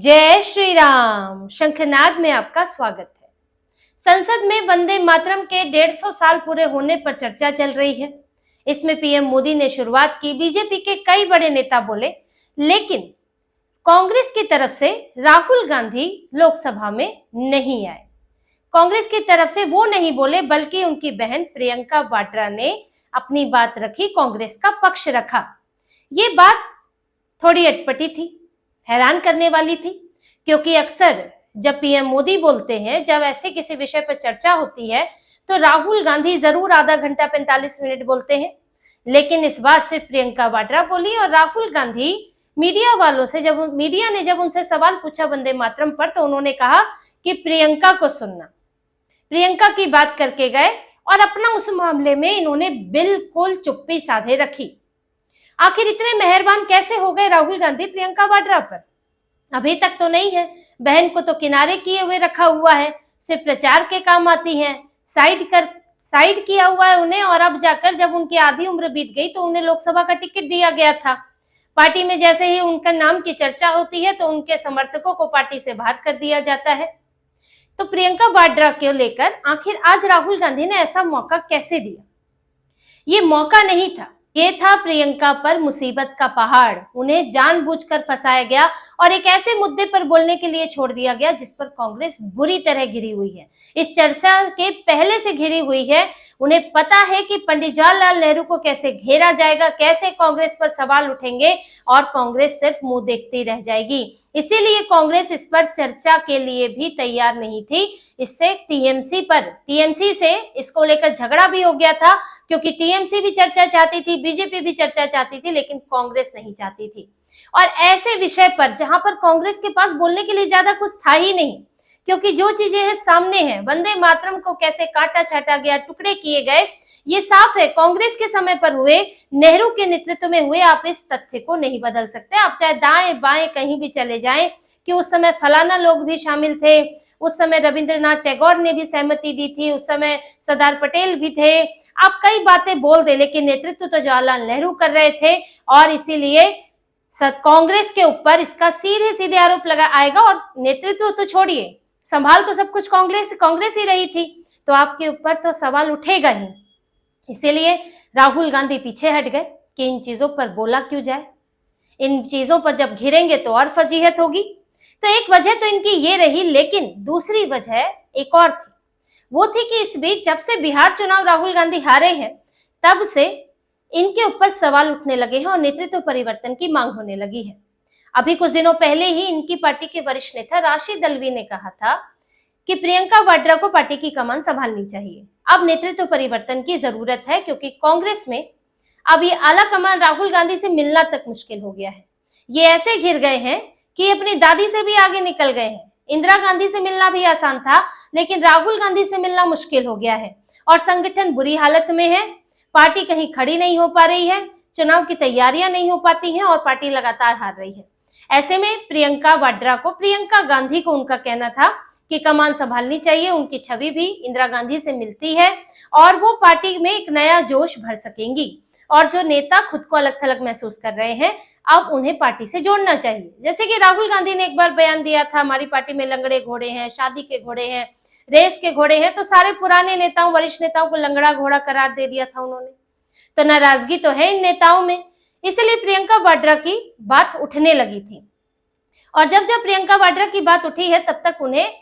जय श्री राम। शंखनाद में आपका स्वागत है। संसद में वंदे मातरम के 150 साल पूरे होने पर चर्चा चल रही है। इसमें पीएम मोदी ने शुरुआत की, बीजेपी के कई बड़े नेता बोले, लेकिन कांग्रेस की तरफ से राहुल गांधी लोकसभा में नहीं आए। कांग्रेस की तरफ से वो नहीं बोले, बल्कि उनकी बहन प्रियंका वाड्रा ने अपनी बात रखी, कांग्रेस का पक्ष रखा। ये बात थोड़ी अटपटी थी, हैरान करने वाली थी, क्योंकि अक्सर जब पीएम मोदी बोलते हैं, जब ऐसे किसी विषय पर चर्चा होती है, तो राहुल गांधी जरूर आधा घंटा 45 मिनट बोलते हैं। लेकिन इस बार सिर्फ प्रियंका वाड्रा बोली और राहुल गांधी मीडिया वालों से मीडिया ने जब उनसे सवाल पूछा वंदे मातरम पर, तो उन्होंने कहा कि प्रियंका को सुनना। प्रियंका की बात करके गए और अपना उस मामले में इन्होंने बिल्कुल चुप्पी साधे रखी। आखिर इतने मेहरबान कैसे हो गए राहुल गांधी प्रियंका वाड्रा पर? अभी तक तो नहीं है, बहन को तो किनारे किए हुए रखा हुआ है, सिर्फ प्रचार के काम आती हैं, साइड किया हुआ है उन्हें। और अब जाकर जब उनकी आधी उम्र बीत गई तो उन्हें लोकसभा का टिकट दिया गया था। पार्टी में जैसे ही उनका नाम की चर्चा होती है तो उनके समर्थकों को पार्टी से बाहर कर दिया जाता है। तो प्रियंका वाड्रा को लेकर आखिर आज राहुल गांधी ने ऐसा मौका कैसे दिया? ये मौका नहीं था, ये था प्रियंका पर मुसीबत का पहाड़। उन्हें जानबूझकर फंसाया गया और एक ऐसे मुद्दे पर बोलने के लिए छोड़ दिया गया जिस पर कांग्रेस बुरी तरह घिरी हुई है, इस चर्चा के पहले से घिरी हुई है। उन्हें पता है कि पंडित जवाहरलाल नेहरू को कैसे घेरा जाएगा, कैसे कांग्रेस पर सवाल उठेंगे और कांग्रेस सिर्फ मुंह देखती रह जाएगी। इसीलिए कांग्रेस इस पर चर्चा के लिए भी तैयार नहीं थी। इससे टीएमसी से इसको लेकर झगड़ा भी हो गया था, क्योंकि टीएमसी भी चर्चा चाहती थी, बीजेपी भी चर्चा चाहती थी, लेकिन कांग्रेस नहीं चाहती थी। और ऐसे विषय पर जहां पर कांग्रेस के पास बोलने के लिए ज्यादा कुछ था ही नहीं, क्योंकि जो चीजें हैं सामने हैं, वंदे मातरम को कैसे काटा छाटा गया, टुकड़े किए गए, ये साफ है कांग्रेस के समय पर हुए, नेहरू के नेतृत्व में हुए। आप इस तथ्य को नहीं बदल सकते। आप चाहे दाएं बाएं कहीं भी चले जाएं कि उस समय फलाना लोग भी शामिल थे, उस समय रविंद्रनाथ टैगोर ने भी सहमति दी थी, उस समय सरदार पटेल भी थे। आप कई बातें बोल दे, लेकिन नेतृत्व तो जवाहरलाल नेहरू कर रहे थे। और इसीलिए कांग्रेस के ऊपर इसका सीधे सीधे आरोप लगा आएगा। और नेतृत्व तो छोड़िए, संभाल तो सब कुछ कांग्रेस ही रही थी, तो आपके ऊपर तो सवाल उठेगा ही। इसीलिए राहुल गांधी पीछे हट गए कि इन चीजों पर बोला क्यों जाए, इन चीजों पर जब घिरेंगे तो और फजीहत होगी। तो एक वजह तो इनकी ये रही, लेकिन दूसरी वजह एक और थी। वो थी कि इस बीच जब से बिहार चुनाव राहुल गांधी हारे हैं, तब से इनके ऊपर सवाल उठने लगे हैं और नेतृत्व परिवर्तन की मांग होने लगी है। अभी कुछ दिनों पहले ही इनकी पार्टी के वरिष्ठ नेता राशिद अल्वी ने कहा था कि प्रियंका वाड्रा को पार्टी की कमान संभालनी चाहिए। अब नेतृत्व परिवर्तन की जरूरत है, क्योंकि कांग्रेस में अब ये आला कमान राहुल गांधी से मिलना तक मुश्किल हो गया है। ये ऐसे घिर गए हैं कि अपनी दादी से भी आगे निकल गए हैं। इंदिरा गांधी से मिलना भी आसान था, लेकिन राहुल गांधी से मिलना मुश्किल हो गया है। और संगठन बुरी हालत में है, पार्टी कहीं खड़ी नहीं हो पा रही है, चुनाव की तैयारियां नहीं हो पाती हैं और पार्टी लगातार हार रही है। ऐसे में प्रियंका गांधी को उनका कहना था कि कमान संभालनी चाहिए। उनकी छवि भी इंदिरा गांधी से मिलती है और वो पार्टी में एक नया जोश भर सकेंगी। और जो नेता खुद को अलग थलग महसूस कर रहे हैं, अब उन्हें पार्टी से जोड़ना चाहिए। जैसे कि राहुल गांधी ने एक बार बयान दिया था, हमारी पार्टी में लंगड़े घोड़े हैं, शादी के घोड़े हैं, रेस के घोड़े हैं। तो सारे पुराने नेताओं, वरिष्ठ नेताओं को लंगड़ा घोड़ा करार दे दिया था उन्होंने। तो नाराजगी तो है इन नेताओं में, इसलिए प्रियंका वाड्रा की बात उठने लगी थी। और जब जब प्रियंका वाड्रा की बात उठी है, तब तक उन्हें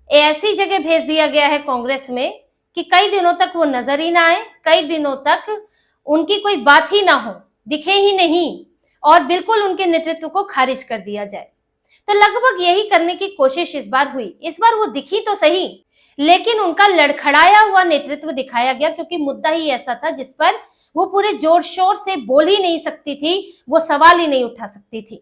ऐसी जगह भेज दिया गया है कांग्रेस में कि कई दिनों तक वो नजर ही ना आए, कई दिनों तक उनकी कोई बात ही ना हो, दिखे ही नहीं, और बिल्कुल उनके नेतृत्व को खारिज कर दिया जाए। तो लगभग यही करने की कोशिश इस बार हुई। इस बार वो दिखी तो सही, लेकिन उनका लड़खड़ाया हुआ नेतृत्व दिखाया गया, क्योंकि मुद्दा ही ऐसा था जिस पर वो पूरे जोर शोर से बोल ही नहीं सकती थी, वो सवाल ही नहीं उठा सकती थी।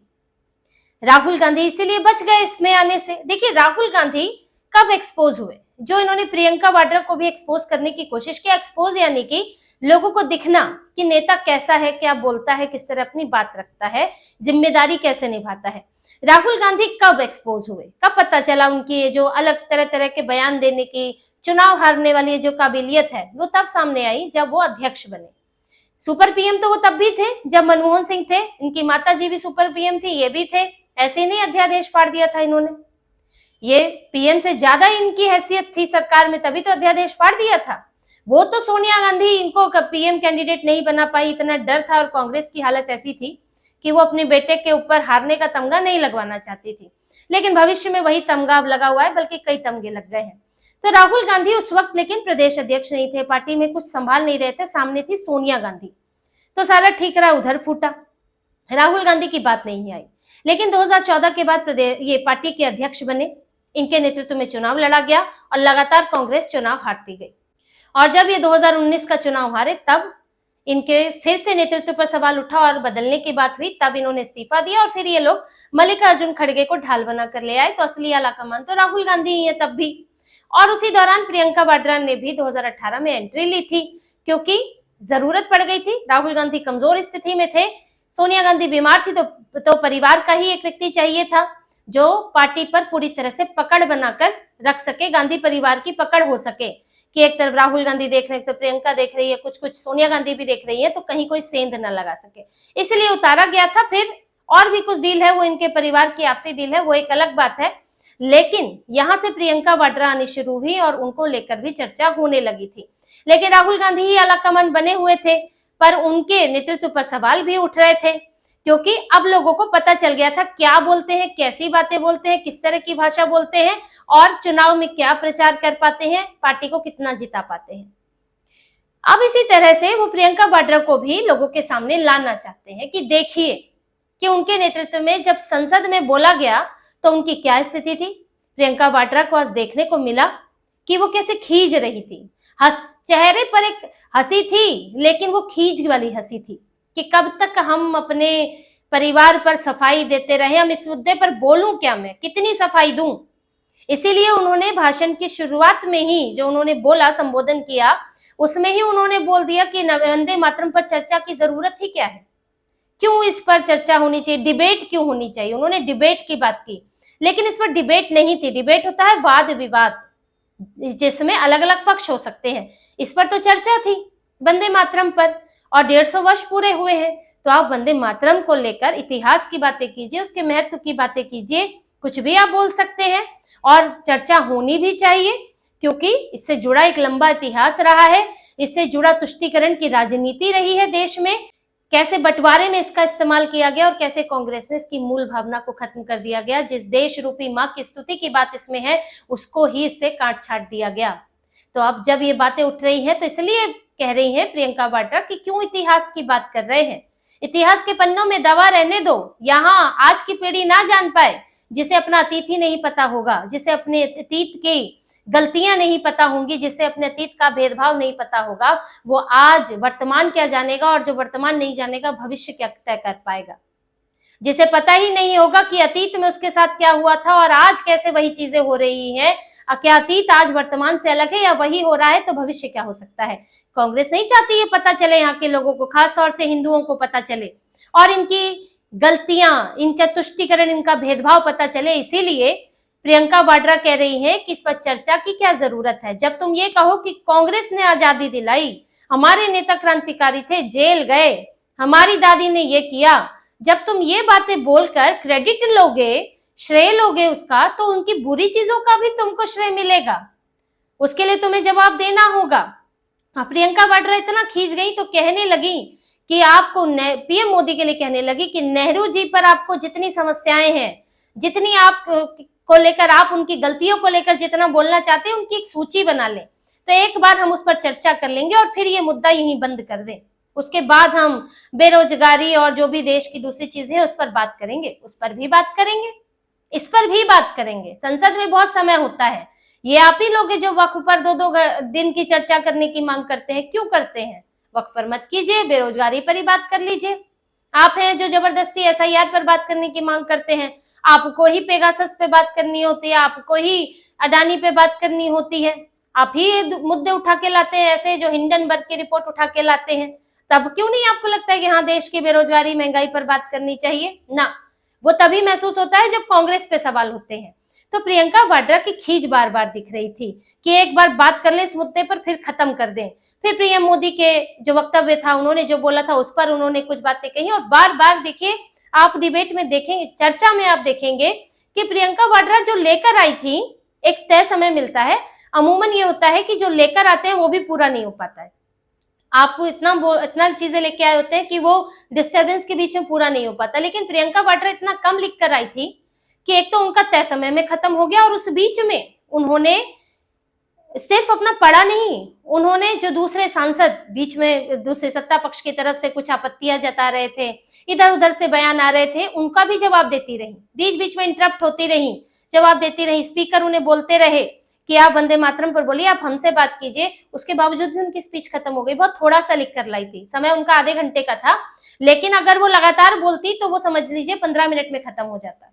राहुल गांधी इसीलिए बच गए इसमें आने से। देखिए, राहुल गांधी कब एक्सपोज हुए? जो इन्होंने प्रियंका वाड्रा को भी एक्सपोज करने की कोशिश की। एक्सपोज यानी कि लोगों को दिखना कि नेता कैसा है, क्या बोलता है, किस तरह अपनी बात रखता है, जिम्मेदारी कैसे निभाता है। राहुल गांधी कब एक्सपोज हुए, कब पता चला उनकी ये जो अलग तरह तरह के बयान देने की, चुनाव हारने वाली जो काबिलियत है, वो तब सामने आई जब वो अध्यक्ष बने। सुपर पीएम तो वो तब भी थे जब मनमोहन सिंह थे, इनकी माता जी भी सुपर पीएम थी, ये भी थे। ऐसे ही नहीं अध्यादेश फाड़ दिया था इन्होंने। ये पीएम से ज्यादा इनकी हैसियत थी सरकार में, तभी तो अध्यादेश फाड़ दिया था। वो तो सोनिया गांधी इनको पीएम कैंडिडेट नहीं बना पाई, इतना डर था, और कांग्रेस की हालत ऐसी थी कि वो अपने बेटे के ऊपर हारने का तमगा नहीं लगवाना चाहती थी। लेकिन भविष्य में वही तमगा अब लगा हुआ है, बल्कि कई तमगे लग गए हैं। तो राहुल गांधी उस वक्त लेकिन प्रदेश अध्यक्ष नहीं थे, पार्टी में कुछ संभाल नहीं रहे थे, सामने थी सोनिया गांधी। तो सारा ठीक रहा, उधर फूटा, राहुल गांधी की बात नहीं आई। लेकिन 2014 के बाद प्रदेश ये पार्टी के अध्यक्ष बने, इनके नेतृत्व में चुनाव लड़ा गया और लगातार कांग्रेस चुनाव हारती गई। और जब ये 2019 का चुनाव हारे, तब इनके फिर से नेतृत्व पर सवाल उठा और बदलने की बात हुई, तब इन्होंने इस्तीफा दिया और फिर ये लोग मल्लिकार्जुन खड़गे को ढाल बनाकर ले आए। तो असली आला कमान तो राहुल गांधी ही है तब भी। और उसी दौरान प्रियंका वाड्रा ने भी 2018 में एंट्री ली थी, क्योंकि जरूरत पड़ गई थी। राहुल गांधी कमजोर स्थिति में थे, सोनिया गांधी बीमार थी, तो परिवार का ही एक व्यक्ति चाहिए था जो पार्टी पर पूरी तरह से पकड़ बनाकर रख सके, गांधी परिवार की पकड़ हो सके कि एक तरफ राहुल गांधी देख रहे हैं, तो प्रियंका देख रही है, कुछ कुछ सोनिया गांधी भी देख रही है, तो कहीं कोई सेंध न लगा सके, इसलिए उतारा गया था। फिर और भी कुछ डील है, वो इनके परिवार की आपसी डील है, वो एक अलग बात है। लेकिन यहां से प्रियंका वाड्रा आनी शुरू हुई और उनको लेकर भी चर्चा होने लगी थी। लेकिन राहुल गांधी ही आलाकमान बने हुए थे, पर उनके नेतृत्व पर सवाल भी उठ रहे थे, क्योंकि अब लोगों को पता चल गया था क्या बोलते हैं, कैसी बातें बोलते हैं, किस तरह की भाषा बोलते हैं और चुनाव में क्या प्रचार कर पाते हैं, पार्टी को कितना जिता पाते हैं। अब इसी तरह से वो प्रियंका वाड्रा को भी लोगों के सामने लाना चाहते हैं कि देखिए कि उनके नेतृत्व में जब संसद में बोला गया तो उनकी क्या स्थिति थी। प्रियंका वाड्रा को आज देखने को मिला कि वो कैसे खींच रही थी, चेहरे पर एक हंसी थी, लेकिन वो खींच वाली हंसी थी कि कब तक हम अपने परिवार पर सफाई देते रहे, हम इस मुद्दे पर बोलूं क्या, मैं कितनी सफाई दूं। इसीलिए उन्होंने भाषण की शुरुआत में ही जो उन्होंने बोला, संबोधन किया, उसमें ही उन्होंने बोल दिया कि वंदे मातरम पर चर्चा की जरूरत ही क्या है, क्यों इस पर चर्चा होनी चाहिए, डिबेट क्यों होनी चाहिए। उन्होंने डिबेट की बात की, लेकिन इस पर डिबेट नहीं थी। डिबेट होता है वाद विवाद, जिसमें अलग अलग पक्ष हो सकते हैं। इस पर तो चर्चा थी वंदे मातरम पर, और 150 वर्ष पूरे हुए हैं, तो आप वंदे मातरम को लेकर इतिहास की बातें कीजिए, उसके महत्व की बातें कीजिए, कुछ भी आप बोल सकते हैं और चर्चा होनी भी चाहिए, क्योंकि इससे जुड़ा एक लंबा इतिहास रहा है, इससे जुड़ा तुष्टीकरण की राजनीति रही है देश में, कैसे बंटवारे में इसका इस्तेमाल किया गया और कैसे कांग्रेस ने इसकी मूल भावना को खत्म कर दिया गया। जिस देश रूपी मां की स्तुति की बात इसमें है, उसको ही इससे काट छाट दिया गया। तो अब जब ये बातें उठ रही हैं, तो इसलिए कह रही हैं प्रियंका वाड्रा कि क्यों इतिहास की बात कर रहे हैं, इतिहास के पन्नों में दवा रहने दो, यहाँ आज की पीढ़ी ना जान पाए, जिसे अपना अतीत ही नहीं पता होगा, जिसे अपने अतीत की गलतियां नहीं पता होंगी, जिसे अपने अतीत का भेदभाव नहीं पता होगा, वो आज वर्तमान क्या जानेगा, और जो वर्तमान नहीं जानेगा भविष्य क्या तय कर पाएगा। जिसे पता ही नहीं होगा कि अतीत में उसके साथ क्या हुआ था और आज कैसे वही चीजें हो रही हैं, क्या अतीत आज वर्तमान से अलग है या वही हो रहा है, तो भविष्य क्या हो सकता है। कांग्रेस नहीं चाहती ये पता चले, यहाँ के लोगों को, खासतौर से हिंदुओं को पता चले और इनकी गलतियां, इनका तुष्टीकरण, इनका भेदभाव पता चले। इसीलिए प्रियंका वाड्रा कह रही है कि इस पर चर्चा की क्या जरूरत है। जब तुम ये कहो कि कांग्रेस ने आजादी दिलाई, हमारे नेता क्रांतिकारी थे, जेल गए, हमारी दादी ने ये किया, जब तुम ये बातें बोलकर क्रेडिट लोगे, श्रेय लोगे उसका, तो उनकी बुरी चीजों का भी तुमको श्रेय मिलेगा, उसके लिए तुम्हें जवाब देना होगा। प्रियंका वाड्रा इतना खींच गई तो कहने लगी कि आपको, पीएम मोदी के लिए कहने लगी कि नेहरू जी पर आपको जितनी समस्याएं हैं, जितनी आप को लेकर, आप उनकी गलतियों को लेकर जितना बोलना चाहते हैं, उनकी एक सूची बना लें, तो एक बार हम उस पर चर्चा कर लेंगे और फिर ये मुद्दा यहीं बंद कर दें। उसके बाद हम बेरोजगारी और जो भी देश की दूसरी चीजें हैं उस पर बात करेंगे, उस पर भी बात करेंगे, इस पर भी बात करेंगे। संसद में बहुत समय होता है, ये आप ही लोग जो वक्फ पर 2-2 दिन की चर्चा करने की मांग करते हैं, क्यों करते हैं। वक्फ पर मत कीजिए, बेरोजगारी पर ही बात कर लीजिए। आप हैं जो जबरदस्ती एसआईआर पर बात करने की मांग करते हैं, आपको ही पेगासस पे बात करनी होती है, आपको ही अडानी पे बात करनी होती है, आप ही मुद्दे उठा के लाते हैं, ऐसे जो हिंडनबर्ग की रिपोर्ट उठा के लाते हैं। तब क्यों नहीं आपको लगता है कि हाँ, देश की बेरोजगारी, महंगाई पर बात करनी चाहिए ना। वो तभी महसूस होता है जब कांग्रेस पे सवाल होते हैं। तो प्रियंका वाड्रा की खींच बार बार दिख रही थी कि एक बार बात कर ले इस मुद्दे पर, फिर खत्म कर दें। फिर पीएम मोदी के जो वक्तव्य था, उन्होंने जो बोला था उस पर उन्होंने कुछ बातें कही, और बार बार देखिए आप डिबेट में देखेंगे, चर्चा में आप देखेंगे कि प्रियंका वाड्रा जो लेकर आई थी, एक तय समय मिलता है, अमूमन ये होता है कि जो लेकर आते हैं वो भी पूरा नहीं हो पाता है। आप इतना चीजें लेके आए होते हैं कि वो डिस्टरबेंस के बीच में पूरा नहीं हो पाता, लेकिन प्रियंका वाड्रा इतना कम लिख कर आई थी कि एक तो उनका तय समय में खत्म हो गया, और उस बीच में उन्होंने सिर्फ अपना पढ़ा नहीं, उन्होंने जो दूसरे सांसद बीच में दूसरे सत्ता पक्ष की तरफ से कुछ आपत्तियां जता रहे थे, इधर उधर से बयान आ रहे थे, उनका भी जवाब देती रही, बीच बीच में इंटरप्ट होती रही, जवाब देती रही, स्पीकर उन्हें बोलते रहे कि आप वंदे मातरम पर बोलिए, आप हमसे बात कीजिए। उसके बावजूद भी उनकी स्पीच खत्म हो गई, बहुत थोड़ा सा लिख कर लाई थी, समय उनका आधे घंटे का था, लेकिन अगर वो लगातार बोलती तो वो समझ लीजिए 15 मिनट में खत्म हो जाता।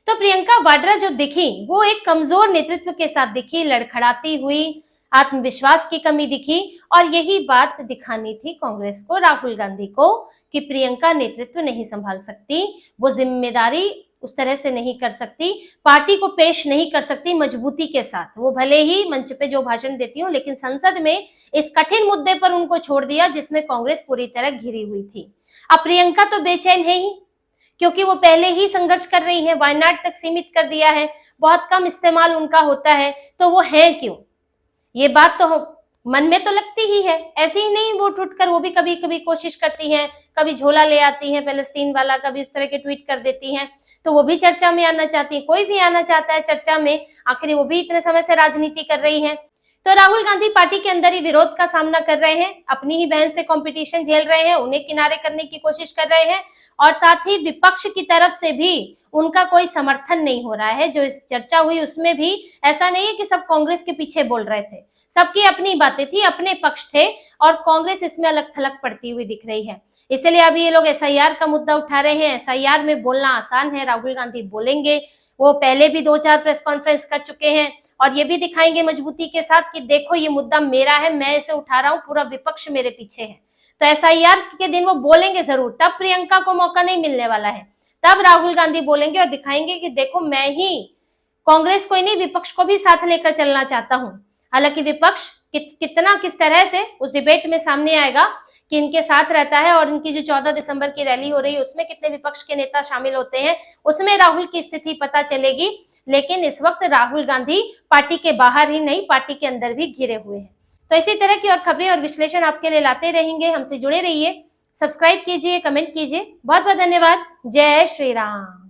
तो प्रियंका वाड्रा जो दिखी वो एक कमजोर नेतृत्व के साथ दिखी, लड़खड़ाती हुई, आत्मविश्वास की कमी दिखी, और यही बात दिखानी थी कांग्रेस को, राहुल गांधी को, कि प्रियंका नेतृत्व नहीं संभाल सकती, वो जिम्मेदारी उस तरह से नहीं कर सकती, पार्टी को पेश नहीं कर सकती मजबूती के साथ। वो भले ही मंच पे जो भाषण देती हो, लेकिन संसद में इस कठिन मुद्दे पर उनको छोड़ दिया जिसमें कांग्रेस पूरी तरह घिरी हुई थी। अब प्रियंका तो बेचैन है ही, क्योंकि वो पहले ही संघर्ष कर रही है, वायनाड तक सीमित कर दिया है, बहुत कम इस्तेमाल उनका होता है, तो वो है क्यों, ये बात तो मन में तो लगती ही है। ऐसे ही नहीं वो उठ कर वो भी कभी कभी कोशिश करती हैं, कभी झोला ले आती हैं फलस्तीन वाला, कभी उस तरह के ट्वीट कर देती हैं, तो वो भी चर्चा में आना चाहती है, कोई भी आना चाहता है चर्चा में, आखिर वो भी इतने समय से राजनीति कर रही है। तो राहुल गांधी पार्टी के अंदर ही विरोध का सामना कर रहे हैं, अपनी ही बहन से कंपटीशन झेल रहे हैं, उन्हें किनारे करने की कोशिश कर रहे हैं, और साथ ही विपक्ष की तरफ से भी उनका कोई समर्थन नहीं हो रहा है। जो इस चर्चा हुई उसमें भी ऐसा नहीं है कि सब कांग्रेस के पीछे बोल रहे थे, सबकी अपनी बातें थी, अपने पक्ष थे, और कांग्रेस इसमें अलग थलग पड़ती हुई दिख रही है। इसलिए अभी ये लोग एसआईआर का मुद्दा उठा रहे हैं। एसआईआर में बोलना आसान है, राहुल गांधी बोलेंगे, वो पहले भी 2-4 प्रेस कॉन्फ्रेंस कर चुके हैं, और ये भी दिखाएंगे मजबूती के साथ कि देखो ये मुद्दा मेरा है, मैं इसे उठा रहा हूं, पूरा विपक्ष मेरे पीछे है। तो एसआईआर के दिन वो बोलेंगे जरूर, तब प्रियंका को मौका नहीं मिलने वाला है, तब राहुल गांधी बोलेंगे और दिखाएंगे कि देखो मैं ही कांग्रेस को ही नहीं, विपक्ष को भी साथ लेकर चलना चाहता हूं। हालांकि विपक्ष कितना किस तरह से उस डिबेट में सामने आएगा कि इनके साथ रहता है, और इनकी जो 14 दिसंबर की रैली हो रही है उसमें कितने विपक्ष के नेता शामिल होते हैं, उसमें राहुल की स्थिति पता चलेगी। लेकिन इस वक्त राहुल गांधी पार्टी के बाहर ही नहीं, पार्टी के अंदर भी घिरे हुए हैं। तो इसी तरह की और खबरें और विश्लेषण आपके लिए लाते रहेंगे, हमसे जुड़े रहिए, सब्सक्राइब कीजिए, कमेंट कीजिए। बहुत बहुत धन्यवाद। जय श्री राम।